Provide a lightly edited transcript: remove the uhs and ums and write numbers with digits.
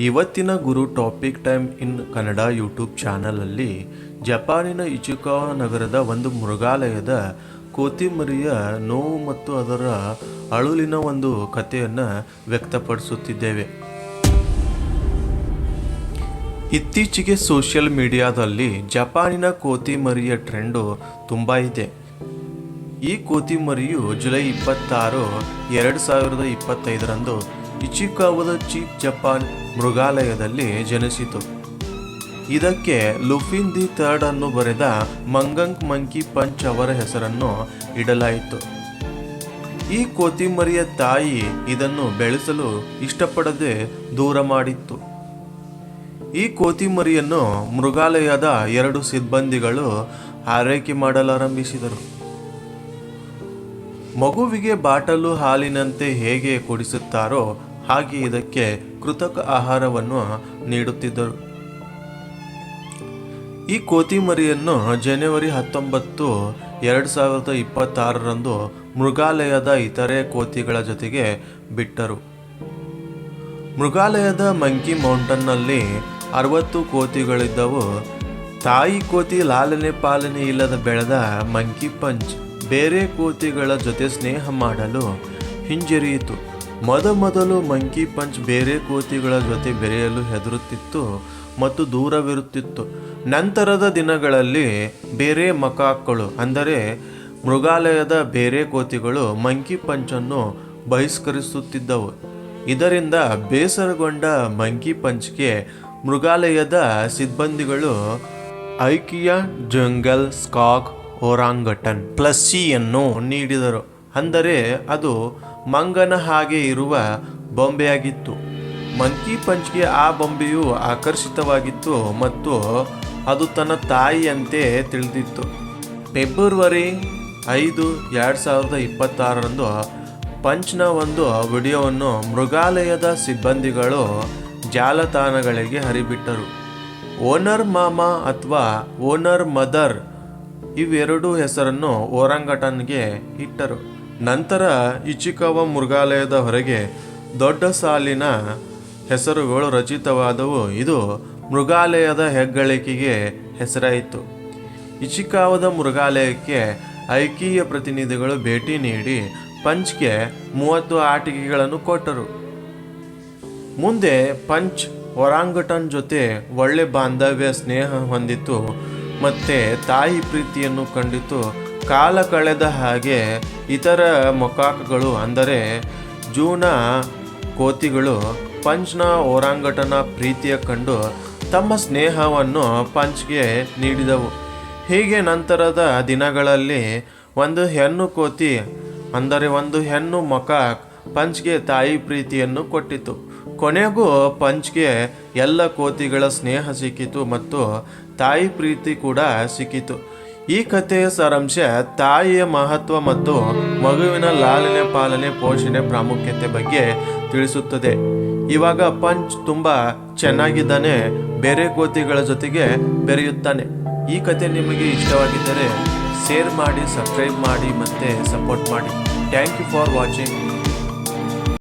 ಇವತ್ತಿನ ಗುರು topic time in Kannada YouTube ಚಾನಲಲ್ಲಿ ಜಪಾನಿನ ಇಚಿಕಾವ ನಗರದ ಒಂದು ಮೃಗಾಲಯದ ಕೋತಿಮರಿಯ ನೋವು ಮತ್ತು ಅದರ ಅಳುಲಿನ ಒಂದು ಕಥೆಯನ್ನು ವ್ಯಕ್ತಪಡಿಸುತ್ತಿದ್ದೇವೆ. ಇತ್ತೀಚೆಗೆ ಸೋಷಿಯಲ್ ಮೀಡಿಯಾದಲ್ಲಿ ಜಪಾನಿನ ಕೋತಿಮರಿಯ ಟ್ರೆಂಡು ತುಂಬ ಇದೆ. ಈ ಕೋತಿಮರಿಯು ಜುಲೈ 26, 2025ರಂದು ಇಚಿಕಾವದ ಚೀಫ್ ಜಪಾನ್ ಮೃಗಾಲಯದಲ್ಲಿ ಜನಿಸಿತು. ಇದಕ್ಕೆ ಲುಫಿನ್ ದಿ ಥರ್ಡ್ ಅನ್ನು ಬರೆದ ಮಂಗಂಗ್ ಮಂಕಿ ಪಂಚ್ ಅವರ ಹೆಸರನ್ನು ಇಡಲಾಯಿತು. ಈ ಕೋತಿಮರಿಯ ತಾಯಿ ಇದನ್ನು ಬೆಳೆಸಲು ಇಷ್ಟಪಡದೆ ದೂರ ಮಾಡಿತ್ತು. ಈ ಕೋತಿಮರಿಯನ್ನು ಮೃಗಾಲಯದ 2 ಸಿಬ್ಬಂದಿಗಳು ಆರೈಕೆ ಮಾಡಲಾರಂಭಿಸಿದರು. ಮಗುವಿಗೆ ಬಾಟಲು ಹಾಲಿನಂತೆ ಹೇಗೆ ಕೊಡಿಸುತ್ತಾರೋ ಹಾಗೆ ಇದಕ್ಕೆ ಕೃತಕ ಆಹಾರವನ್ನು ನೀಡುತ್ತಿದ್ದರು. ಈ ಕೋತಿಮರಿಯನ್ನು ಜನವರಿ 19, 2026ರಂದು ಮೃಗಾಲಯದ ಇತರೆ ಕೋತಿಗಳ ಜೊತೆಗೆ ಬಿಟ್ಟರು. ಮೃಗಾಲಯದ ಮಂಕಿ ಮೌಂಟನ್ನಲ್ಲಿ 60 ಕೋತಿಗಳಿದ್ದವು. ತಾಯಿ ಕೋತಿ ಲಾಲನೆ ಪಾಲನೆ ಇಲ್ಲದ ಬೆಳೆದ ಮಂಕಿ ಪಂಚ್ ಬೇರೆ ಕೋತಿಗಳ ಜೊತೆ ಸ್ನೇಹ ಮಾಡಲು ಹಿಂಜರಿಯಿತು. ಮೊದಲು ಮಂಕಿ ಪಂಚ್ ಬೇರೆ ಕೋತಿಗಳ ಜೊತೆ ಬೆರೆಯಲು ಹೆದರುತ್ತಿತ್ತು ಮತ್ತು ದೂರವಿರುತ್ತಿತ್ತು. ನಂತರದ ದಿನಗಳಲ್ಲಿ ಬೇರೆ ಮಕಾಕ್ಗಳು ಅಂದರೆ ಮೃಗಾಲಯದ ಬೇರೆ ಕೋತಿಗಳು ಮಂಕಿ ಪಂಚನ್ನು ಬಹಿಷ್ಕರಿಸುತ್ತಿದ್ದವು. ಇದರಿಂದ ಬೇಸರಗೊಂಡ ಮಂಕಿ ಪಂಚ್ಗೆ ಮೃಗಾಲಯದ ಸಿಬ್ಬಂದಿಗಳು ಐಕಿಯಾ ಜಂಗಲ್ ಸ್ಕಾಕ್ ಓರಾಂಗಟನ್ ಪ್ಲಸ್ಸಿಯನ್ನು ನೀಡಿದರು. ಅಂದರೆ ಅದು ಮಂಗನ ಹಾಗೆ ಇರುವ ಬೊಂಬೆಯಾಗಿತ್ತು. ಮಂಕಿ ಪಂಚ್ಗೆ ಆ ಬೊಂಬೆಯು ಆಕರ್ಷಿತವಾಗಿತ್ತು ಮತ್ತು ಅದು ತನ್ನ ತಾಯಿಯಂತೆ ತಿಳಿದಿತ್ತು. ಫೆಬ್ರವರಿ 5, 2026ರಂದು ಪಂಚ್ನ ಒಂದು ವಿಡಿಯೋವನ್ನು ಮೃಗಾಲಯದ ಸಿಬ್ಬಂದಿಗಳು ಜಾಲತಾಣಗಳಿಗೆ ಹರಿಬಿಟ್ಟರು. ಓನರ್ ಮಾಮಾ ಅಥವಾ ಓನರ್ ಮದರ್ ಇವೆರಡೂ ಹೆಸರನ್ನು ಓರಾಂಗಟನ್ಗೆ ಇಟ್ಟರು. ನಂತರ ಇಚಿಕಾವ ಮೃಗಾಲಯದ ಹೊರಗೆ ದೊಡ್ಡ ಸಾಲಿನ ಹೆಸರುಗಳು ರಚಿತವಾದವು. ಇದು ಮೃಗಾಲಯದ ಹೆಗ್ಗಳಿಕೆಗೆ ಹೆಸರಾಯಿತು. ಇಚಿಕಾವದ ಮೃಗಾಲಯಕ್ಕೆ ಐಕಿಯ ಪ್ರತಿನಿಧಿಗಳು ಭೇಟಿ ನೀಡಿ ಪಂಚ್ಗೆ 30 ಆಟಿಕೆಗಳನ್ನು ಕೊಟ್ಟರು. ಮುಂದೆ ಪಂಚ್ ಓರಾಂಗಟನ್ ಜೊತೆ ಒಳ್ಳೆ ಬಾಂಧವ್ಯ ಸ್ನೇಹ ಹೊಂದಿತು ಮತ್ತೆ ತಾಯಿ ಪ್ರೀತಿಯನ್ನು ಕಂಡಿತು. ಕಾಲ ಕಳೆದ ಹಾಗೆ ಇತರ ಮೊಕಾಕ್ಗಳು ಅಂದರೆ ಜೂನ ಕೋತಿಗಳು ಪಂಚ್ನ ಓರಾಂಗಟನ ಪ್ರೀತಿಯ ಕಂಡು ತಮ್ಮ ಸ್ನೇಹವನ್ನು ಪಂಚ್ಗೆ ನೀಡಿದವು. ಹೀಗೆ ನಂತರದ ದಿನಗಳಲ್ಲಿ ಒಂದು ಹೆಣ್ಣು ಕೋತಿ ಅಂದರೆ ಒಂದು ಹೆಣ್ಣು ಮೊಕಾಕ್ ಪಂಚ್ಗೆ ತಾಯಿ ಪ್ರೀತಿಯನ್ನು ಕೊಟ್ಟಿತು. ಕೊನೆಗೂ ಪಂಚ್ಗೆ ಎಲ್ಲ ಕೋತಿಗಳ ಸ್ನೇಹ ಸಿಕ್ಕಿತು ಮತ್ತು ತಾಯಿ ಪ್ರೀತಿ ಕೂಡ ಸಿಕ್ಕಿತು. ಈ ಕಥೆಯ ಸಾರಾಂಶ ತಾಯಿಯ ಮಹತ್ವ ಮತ್ತು ಮಗುವಿನ ಲಾಲನೆ ಪಾಲನೆ ಪೋಷಣೆ ಪ್ರಾಮುಖ್ಯತೆ ಬಗ್ಗೆ ತಿಳಿಸುತ್ತದೆ. ಇವಾಗ ಪಂಚ್ ತುಂಬ ಚೆನ್ನಾಗಿದ್ದಾನೆ, ಬೇರೆ ಕೋತಿಗಳ ಜೊತೆಗೆ ಬೆರೆಯುತ್ತಾನೆ. ಈ ಕಥೆ ನಿಮಗೆ ಇಷ್ಟವಾಗಿದ್ದರೆ ಶೇರ್ ಮಾಡಿ, ಸಬ್ಸ್ಕ್ರೈಬ್ ಮಾಡಿ ಮತ್ತು ಸಪೋರ್ಟ್ ಮಾಡಿ. Thank you for watching.